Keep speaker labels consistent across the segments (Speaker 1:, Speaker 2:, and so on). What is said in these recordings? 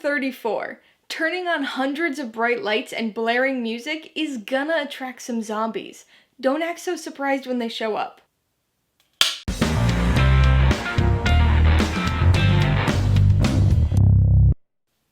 Speaker 1: 34. Turning on hundreds of bright lights and blaring music is gonna attract some zombies. Don't act so surprised when they show up.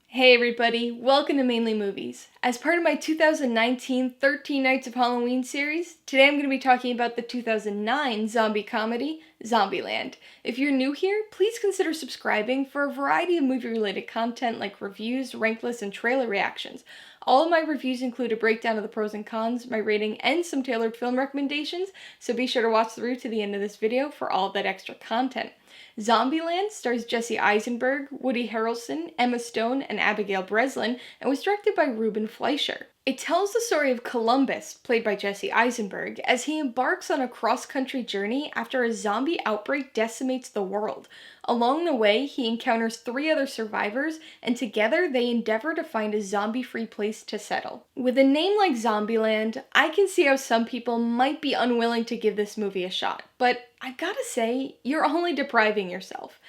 Speaker 1: Hey everybody, welcome to Mainly Movies. As part of my 2019 13 Nights of Halloween series, today I'm going to be talking about the 2009 zombie comedy, Zombieland. If you're new here, please consider subscribing for a variety of movie-related content like reviews, rank lists, and trailer reactions. All of my reviews include a breakdown of the pros and cons, my rating, and some tailored film recommendations, so be sure to watch through to the end of this video for all of that extra content. Zombieland stars Jesse Eisenberg, Woody Harrelson, Emma Stone, and Abigail Breslin, and was directed by Ruben Fleischer. It tells the story of Columbus, played by Jesse Eisenberg, as he embarks on a cross-country journey after a zombie outbreak decimates the world. Along the way, he encounters 3 other survivors, and together they endeavor to find a zombie-free place to settle. With a name like Zombieland, I can see how some people might be unwilling to give this movie a shot, but I've gotta say, you're only depriving yourself.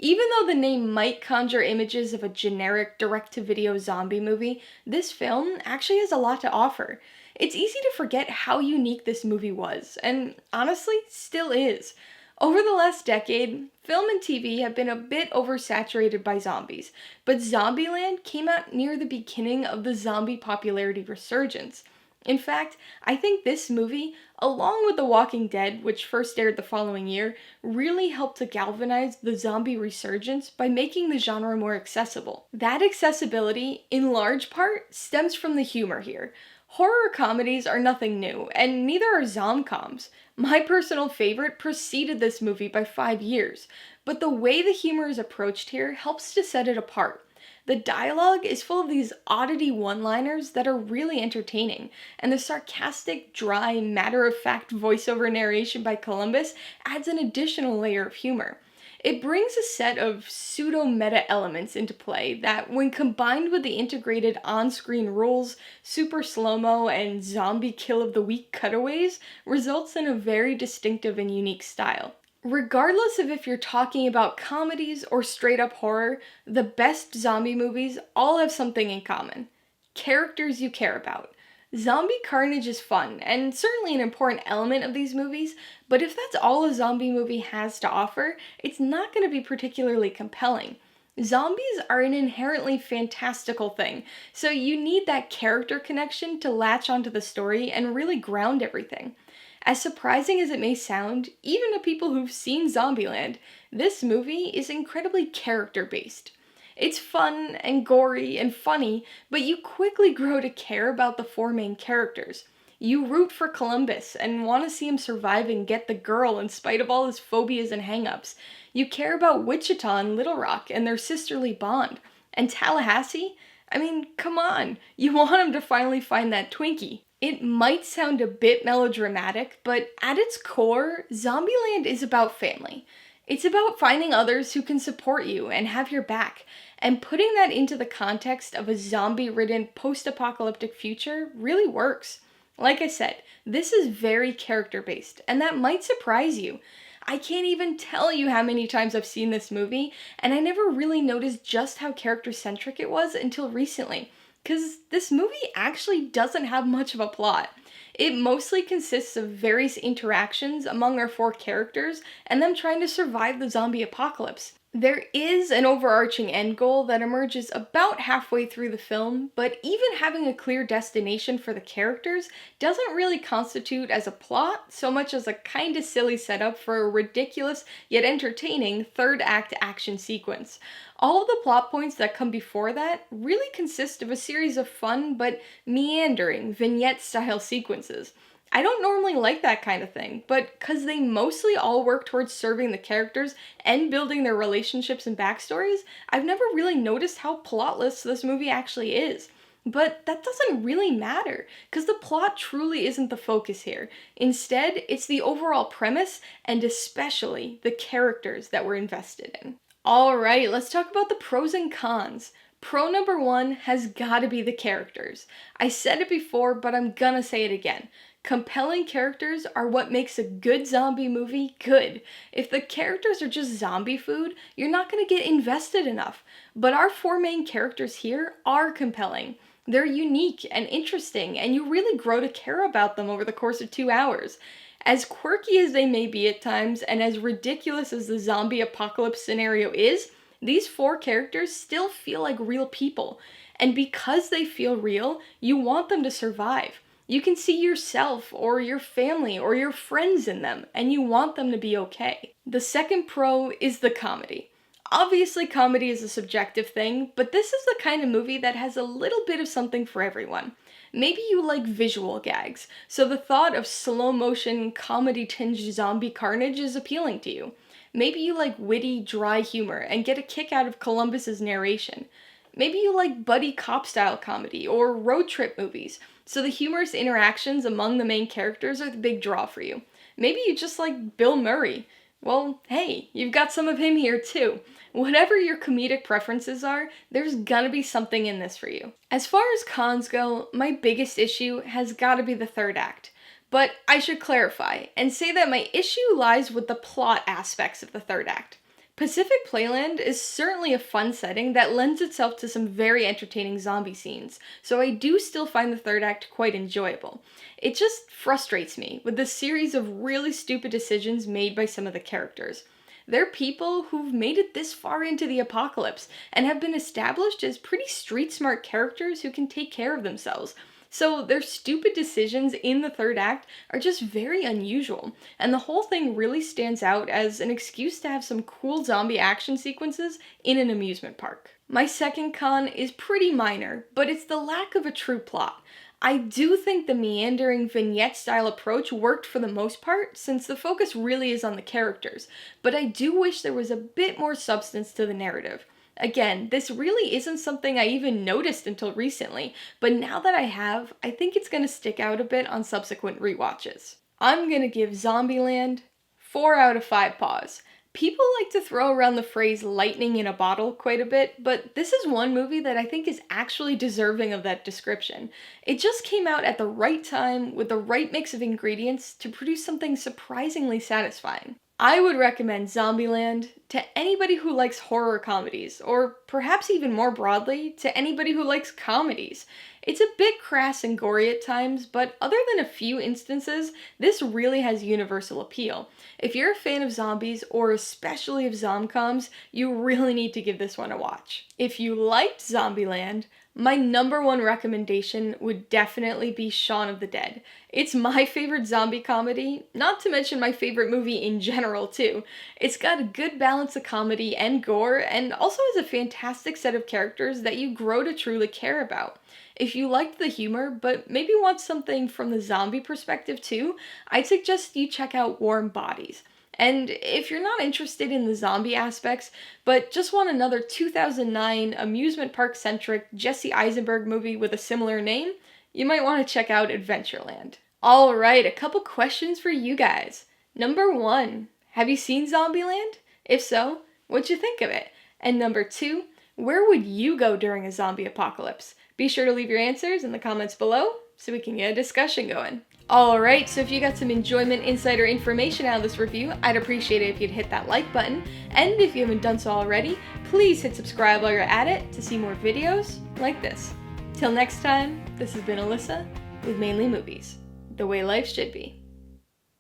Speaker 1: Even though the name might conjure images of a generic direct-to-video zombie movie, this film actually has a lot to offer. It's easy to forget how unique this movie was, and honestly, still is. Over the last decade, film and TV have been a bit oversaturated by zombies, but Zombieland came out near the beginning of the zombie popularity resurgence. In fact, I think this movie, along with The Walking Dead, which first aired the following year, really helped to galvanize the zombie resurgence by making the genre more accessible. That accessibility, in large part, stems from the humor here. Horror comedies are nothing new, and neither are zomcoms. My personal favorite preceded this movie by 5 years, but the way the humor is approached here helps to set it apart. The dialogue is full of these oddity one-liners that are really entertaining, and the sarcastic, dry, matter-of-fact voiceover narration by Columbus adds an additional layer of humor. It brings a set of pseudo-meta elements into play that, when combined with the integrated on-screen rules, super slow-mo, and zombie kill of the week cutaways, results in a very distinctive and unique style. Regardless of if you're talking about comedies or straight-up horror, the best zombie movies all have something in common: characters you care about. Zombie carnage is fun, and certainly an important element of these movies, but if that's all a zombie movie has to offer, it's not going to be particularly compelling. Zombies are an inherently fantastical thing, so you need that character connection to latch onto the story and really ground everything. As surprising as it may sound, even to people who've seen Zombieland, this movie is incredibly character-based. It's fun and gory and funny, but you quickly grow to care about the 4 main characters. You root for Columbus and want to see him survive and get the girl in spite of all his phobias and hang-ups. You care about Wichita and Little Rock and their sisterly bond. And Tallahassee? I mean, come on, you want him to finally find that Twinkie. It might sound a bit melodramatic, but at its core, Zombieland is about family. It's about finding others who can support you and have your back, and putting that into the context of a zombie-ridden post-apocalyptic future really works. Like I said, this is very character-based, and that might surprise you. I can't even tell you how many times I've seen this movie, and I never really noticed just how character-centric it was until recently. Because this movie actually doesn't have much of a plot. It mostly consists of various interactions among our 4 characters and them trying to survive the zombie apocalypse. There is an overarching end goal that emerges about halfway through the film, but even having a clear destination for the characters doesn't really constitute as a plot so much as a kinda silly setup for a ridiculous yet entertaining 3rd act action sequence. All of the plot points that come before that really consist of a series of fun but meandering vignette-style sequences. I don't normally like that kind of thing, but because they mostly all work towards serving the characters and building their relationships and backstories, I've never really noticed how plotless this movie actually is. But that doesn't really matter, because the plot truly isn't the focus here. Instead, it's the overall premise, and especially the characters that we're invested in. Alright, let's talk about the pros and cons. Pro number 1 has gotta be the characters. I said it before, but I'm gonna say it again. Compelling characters are what makes a good zombie movie good. If the characters are just zombie food, you're not going to get invested enough. But our four main characters here are compelling. They're unique and interesting, and you really grow to care about them over the course of 2 hours. As quirky as they may be at times, and as ridiculous as the zombie apocalypse scenario is, these four characters still feel like real people. And because they feel real, you want them to survive. You can see yourself or your family or your friends in them, and you want them to be okay. The second pro is the comedy. Obviously, comedy is a subjective thing, but this is the kind of movie that has a little bit of something for everyone. Maybe you like visual gags, so the thought of slow motion, comedy tinged zombie carnage is appealing to you. Maybe you like witty, dry humor and get a kick out of Columbus's narration. Maybe you like buddy cop style comedy or road trip movies, so the humorous interactions among the main characters are the big draw for you. Maybe you just like Bill Murray. Well, hey, you've got some of him here too. Whatever your comedic preferences are, there's gonna be something in this for you. As far as cons go, my biggest issue has gotta be the third act. But I should clarify and say that my issue lies with the plot aspects of the third act. Pacific Playland is certainly a fun setting that lends itself to some very entertaining zombie scenes, so I do still find the third act quite enjoyable. It just frustrates me with the series of really stupid decisions made by some of the characters. They're people who've made it this far into the apocalypse and have been established as pretty street smart characters who can take care of themselves. So their stupid decisions in the third act are just very unusual, and the whole thing really stands out as an excuse to have some cool zombie action sequences in an amusement park. My second con is pretty minor, but it's the lack of a true plot. I do think the meandering vignette-style approach worked for the most part, since the focus really is on the characters, but I do wish there was a bit more substance to the narrative. Again, this really isn't something I even noticed until recently, but now that I have, I think it's going to stick out a bit on subsequent rewatches. I'm going to give Zombieland 4 out of 5 paws. People like to throw around the phrase lightning in a bottle quite a bit, but this is one movie that I think is actually deserving of that description. It just came out at the right time with the right mix of ingredients to produce something surprisingly satisfying. I would recommend Zombieland to anybody who likes horror comedies, or perhaps even more broadly, to anybody who likes comedies. It's a bit crass and gory at times, but other than a few instances, this really has universal appeal. If you're a fan of zombies, or especially of zomcoms, you really need to give this one a watch. If you liked Zombieland, my number one recommendation would definitely be Shaun of the Dead. It's my favorite zombie comedy, not to mention my favorite movie in general too. It's got a good balance of comedy and gore, and also has a fantastic set of characters that you grow to truly care about. If you liked the humor, but maybe want something from the zombie perspective too, I'd suggest you check out Warm Bodies. And if you're not interested in the zombie aspects, but just want another 2009 amusement park-centric Jesse Eisenberg movie with a similar name, you might want to check out Adventureland. Alright, a couple questions for you guys. Number 1, have you seen Zombieland? If so, what'd you think of it? And number 2, where would you go during a zombie apocalypse? Be sure to leave your answers in the comments below so we can get a discussion going. Alright, so if you got some enjoyment, insight, or information out of this review, I'd appreciate it if you'd hit that like button, and if you haven't done so already, please hit subscribe while you're at it to see more videos like this. Till next time, this has been Alyssa with Mainly Movies, the way life should be.